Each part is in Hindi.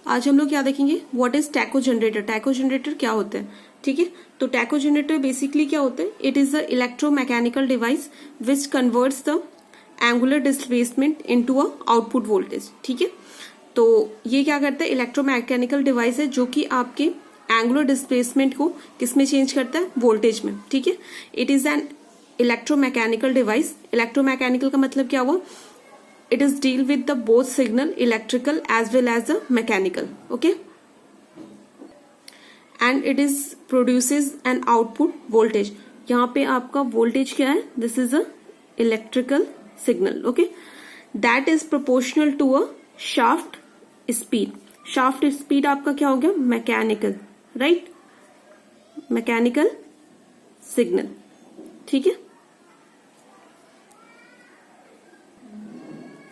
आज हम लोग क्या देखेंगे, what is taco generator. Taco generator क्या होता है, ठीक है। तो टैको जनरेटर बेसिकली क्या होता है, it is the electromechanical device which converts the angular displacement into a output voltage, ठीक है। तो ये क्या करता है, इलेक्ट्रोमैकेनिकल डिवाइस है जो कि आपके एंगुलर डिस्प्लेसमेंट को किसमें चेंज करता है, वोल्टेज में, ठीक है। It is an electromechanical device. Electromechanical का मतलब क्या हुआ, it is deal with the both signal electrical as well as the mechanical, okay, and it is produces an output voltage। यहाँ पे आपका वोल्टेज क्या है, this is a electrical signal, okay, that is proportional to a shaft speed. Shaft speed आपका क्या हो गया, मैकेनिकल, राइट, मैकेनिकल सिग्नल, ठीक है।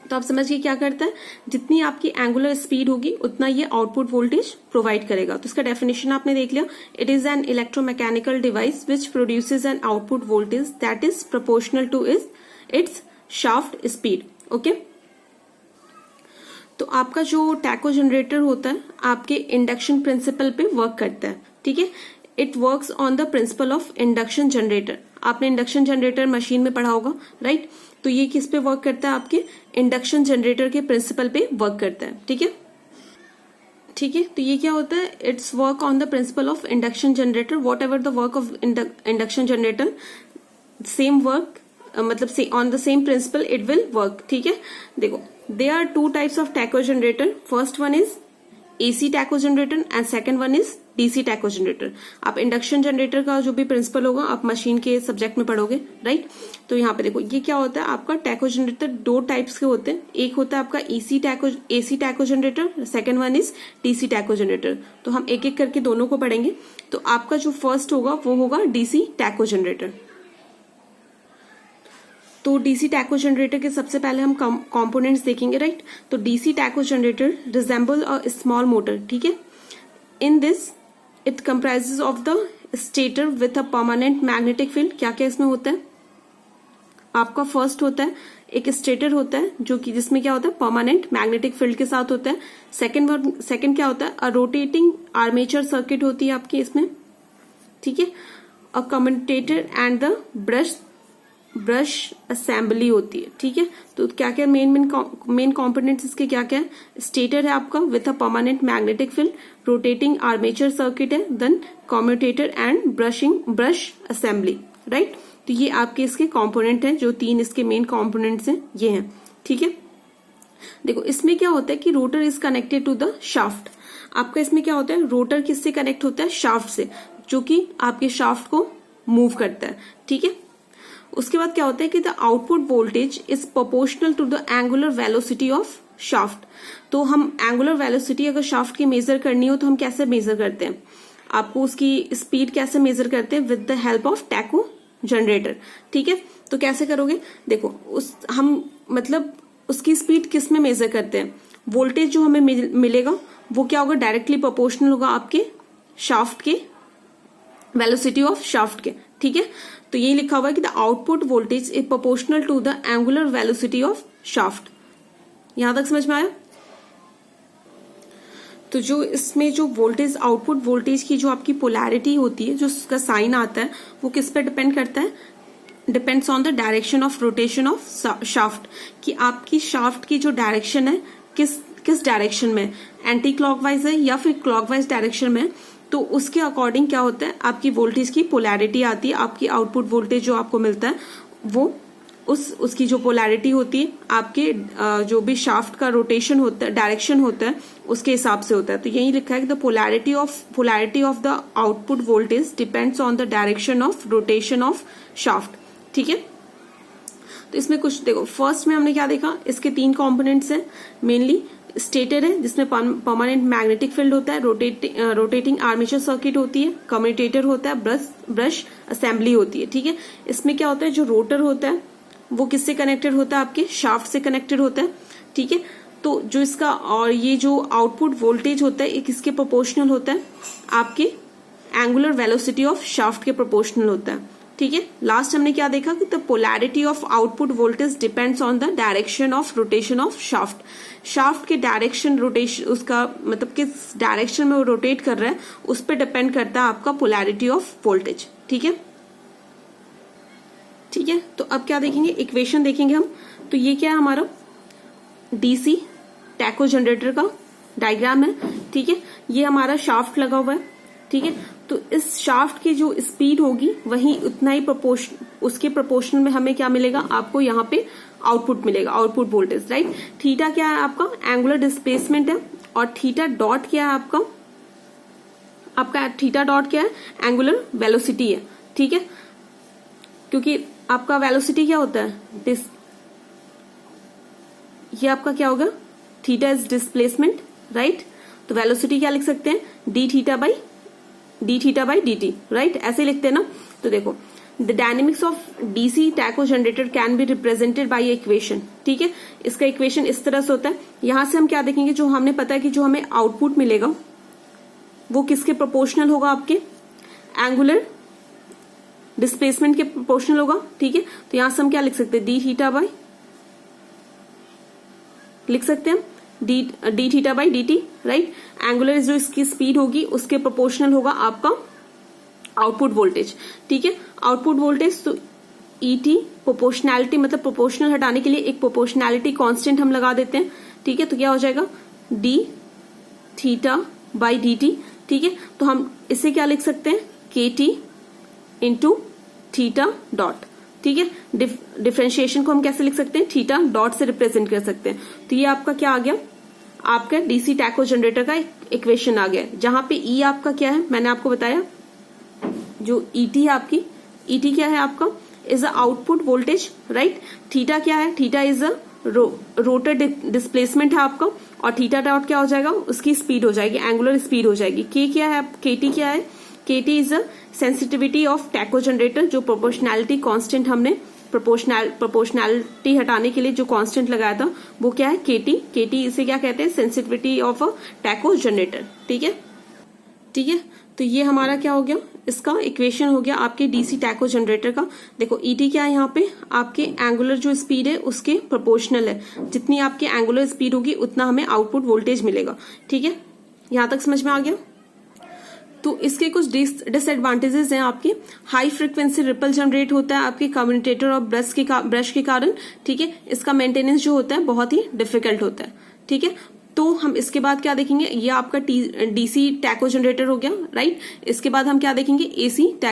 तो आप समझिए क्या करता है, जितनी आपकी एंगुलर स्पीड होगी उतना ये आउटपुट वोल्टेज प्रोवाइड करेगा। तो इसका डेफिनेशन आपने देख लिया, it is an electromechanical device which produces an output voltage that is proportional to its shaft speed, okay. तो आपका जो टैको जनरेटर होता है आपके इंडक्शन प्रिंसिपल पे वर्क करता है, ठीक है। It works on the principle of induction generator. आपने इंडक्शन जनरेटर मशीन में पढ़ा होगा, राइट। तो ये किस पे वर्क करता है, आपके इंडक्शन जनरेटर के प्रिंसिपल पे वर्क करता है, ठीक है, ठीक है। तो ये क्या होता है, it's work on the principle of induction generator. Whatever the work of induction generator, same work, मतलब on the same principle it will work, ठीक है। देखो, there are two types of tacho generator. First one is AC tacho generator and second one is DC tacho generator. आप इंडक्शन जनरेटर का जो भी प्रिंसिपल होगा आप मशीन के सब्जेक्ट में पढ़ोगे, राइट। तो यहाँ पे देखो, ये क्या होता है, आपका टैको जनरेटर दो टाइप्स के होते हैं। एक होता है आपका AC tacho generator, second one is DC tacho generator. तो हम एक एक करके दोनों को पढ़ेंगे। तो आपका जो फर्स्ट होगा वो होगा डीसी टैको जनरेटर। तो डीसी टैको जनरेटर के सबसे पहले हम कंपोनेंट्स देखेंगे, राइट। तो DC tacho generator resemble a small motor, ठीक है। In this it comprises of the stator with a permanent magnetic field. क्या क्या इसमें होता है, आपका फर्स्ट होता है एक स्टेटर होता है जो कि जिसमें क्या होता है, परमानेंट मैग्नेटिक फील्ड के साथ होता है। सेकंड क्या होता है, अ रोटेटिंग आर्मेचर सर्किट होती है आपकी इसमें, ठीक है। A commutator and the brush assembly होती है, ठीक है। तो क्या क्या मेन कंपोनेंट्स इसके क्या क्या है, स्टेटर है आपका with a permanent magnetic field, rotating armature circuit है, then commutator and brush assembly, right. तो ये आपके इसके कंपोनेंट हैं, जो तीन इसके मेन कंपोनेंट्स हैं ये हैं, ठीक है। देखो, इसमें क्या होता है कि rotor is connected to the shaft. आपका इसमें क्या होता है, रोटर किससे कनेक्ट होता है, शाफ्ट से, जो कि आपके शाफ्ट को मूव करता है, ठीक है। उसके बाद क्या होता है कि the output voltage is proportional to the angular velocity of shaft. तो हम एंगुलर वेलोसिटी अगर शाफ्ट की मेजर करनी हो तो हम कैसे मेजर करते हैं, आपको उसकी स्पीड कैसे मेजर करते हैं, with the help of tacho generator, ठीक है। तो कैसे करोगे, देखो मतलब उसकी स्पीड किस में मेजर करते हैं, वोल्टेज जो हमें मिलेगा वो क्या होगा, डायरेक्टली प्रोपोर्शनल होगा आपके शाफ्ट के वेलोसिटी ऑफ शाफ्ट के, ठीक है। तो ये लिखा हुआ है कि the output voltage is proportional to the angular velocity of shaft. यहां तक समझ में आया। तो जो इसमें जो वोल्टेज, आउटपुट वोल्टेज की जो आपकी पोलैरिटी होती है, जो उसका साइन आता है, वो किस पे डिपेंड करता है, depends on the direction of rotation of shaft. कि आपकी शाफ्ट की जो डायरेक्शन है किस डायरेक्शन में, एंटी क्लॉकवाइज है या फिर क्लॉकवाइज डायरेक्शन में, तो उसके अकॉर्डिंग क्या होता है, आपकी वोल्टेज की पोलैरिटी आती है। आपकी आउटपुट वोल्टेज जो आपको मिलता है वो उसकी जो पोलैरिटी होती है आपके जो भी शाफ्ट का रोटेशन होता है, डायरेक्शन होता है, उसके हिसाब से होता है। तो यही लिखा है कि the polarity of the output voltage depends on the direction of rotation of shaft, ठीक है। तो इसमें कुछ देखो, फर्स्ट में हमने क्या देखा, इसके तीन कंपोनेंट्स हैं मेनली। स्टेटर है जिसमें परमानेंट मैग्नेटिक फील्ड होता है, रोटेटिंग आर्मेचर सर्किट होती है, कम्यूटेटर होता है, ब्रश असेंबली होती है, ठीक है। इसमें क्या होता है, जो रोटर होता है वो किससे कनेक्टेड होता है, आपके शाफ्ट से कनेक्टेड होता है, ठीक है। तो जो इसका और ये जो आउटपुट वोल्टेज होता है ये किसके प्रोपोर्शनल होता है, आपके एंगुलर वेलोसिटी ऑफ शाफ्ट के प्रोपोर्शनल होता है, ठीक है। लास्ट हमने क्या देखा कि the polarity of output voltage depends on the direction of rotation of shaft. Shaft के डायरेक्शन रोटेशन, उसका मतलब किस डायरेक्शन में वो रोटेट कर रहा है उस पर डिपेंड करता है आपका पोलैरिटी ऑफ वोल्टेज। ठीक है, ठीक है। तो अब क्या देखेंगे, इक्वेशन देखेंगे हम। तो ये क्या है, हमारा डीसी टैको जनरेटर का डायग्राम है। ठीक है, ये हमारा शाफ्ट लगा हुआ है। ठीक है, तो इस शाफ्ट की जो स्पीड होगी वही उतना ही उसके प्रोपोर्शन में हमें क्या मिलेगा, आपको यहाँ पे आउटपुट मिलेगा, आउटपुट वोल्टेज, राइट। थीटा क्या है आपका, एंगुलर डिस्प्लेसमेंट है, और थीटा डॉट क्या है आपका थीटा डॉट क्या है, एंगुलर वेलोसिटी है। ठीक है, क्योंकि आपका वेलोसिटी क्या होता है, ये आपका क्या होगा, थीटा इज डिस्प्लेसमेंट, राइट। तो वेलोसिटी क्या लिख सकते हैं, D theta by D T, right, ऐसे लिखते हैं ना। तो देखो, the dynamics of DC tacho generator can be represented by equation. ठीक है, इसका इक्वेशन इस तरह से होता है। यहां से हम क्या देखेंगे, जो हमने पता है कि जो हमें आउटपुट मिलेगा वो किसके प्रोपोर्शनल होगा, आपके एंगुलर डिस्प्लेसमेंट के प्रोपोर्शनल होगा। ठीक है, तो यहां से हम क्या लिख सकते हैं, डी थीटा बाई लिख सकते हैं D theta by D T, right. Angular जो इसकी स्पीड होगी उसके प्रोपोर्शनल होगा आपका आउटपुट वोल्टेज। ठीक है, आउटपुट वोल्टेज, तो ईटी प्रोपोर्शनैलिटी, मतलब प्रोपोर्शनल हटाने के लिए एक प्रोपोर्शनैलिटी कांस्टेंट हम लगा देते हैं। ठीक है, तो क्या हो जाएगा, D theta by D T. ठीक है, तो हम इसे क्या लिख सकते हैं, के टी इंटू थीटा डॉट। ठीक है, डिफरेंशिएशन को हम कैसे लिख सकते हैं, थीटा डॉट से रिप्रेजेंट कर सकते हैं। तो ये आपका क्या आ गया, आपका डीसी टैको जनरेटर का इक्वेशन आ गया, जहां पे ई आपका क्या है, मैंने आपको बताया, जो ईटी है आपकी, ईटी क्या है आपका, is a output voltage, right. Theta क्या है, theta is a rotor displacement है आपका, और थीटा डॉट क्या हो जाएगा, उसकी स्पीड हो जाएगी, एंगुलर स्पीड हो जाएगी। के क्या है, केटी क्या है, KT is a sensitivity of tacho generator, जो प्रोपोर्शनैलिटी कांस्टेंट हमने प्रोपोर्शनैलिटी हटाने के लिए जो कांस्टेंट लगाया था वो क्या है, केटी इसे क्या कहते हैं, sensitivity of a taco generator. ठीक है, ठीक है। तो ये हमारा क्या हो गया, इसका इक्वेशन हो गया आपके डीसी टैको जनरेटर का। देखो ईटी क्या है, यहाँ पे आपके एंगुलर जो स्पीड है उसके प्रोपोर्शनल है, जितनी आपकी एंगुलर स्पीड होगी उतना हमें आउटपुट वोल्टेज मिलेगा। ठीक है, यहां तक समझ में आ गया। तो इसके कुछ डिसएडवांटेजेस हैं आपके, हाई फ्रीक्वेंसी रिपल जनरेट होता है आपके कम्युटेटर और ब्रश के कारण। ठीक है, इसका मेंटेनेंस जो होता है बहुत ही डिफिकल्ट होता है। ठीक है, तो हम इसके बाद क्या देखेंगे, ये आपका डीसी टैको जनरेटर हो गया, राइट। इसके बाद हम क्या देखेंगे, एसी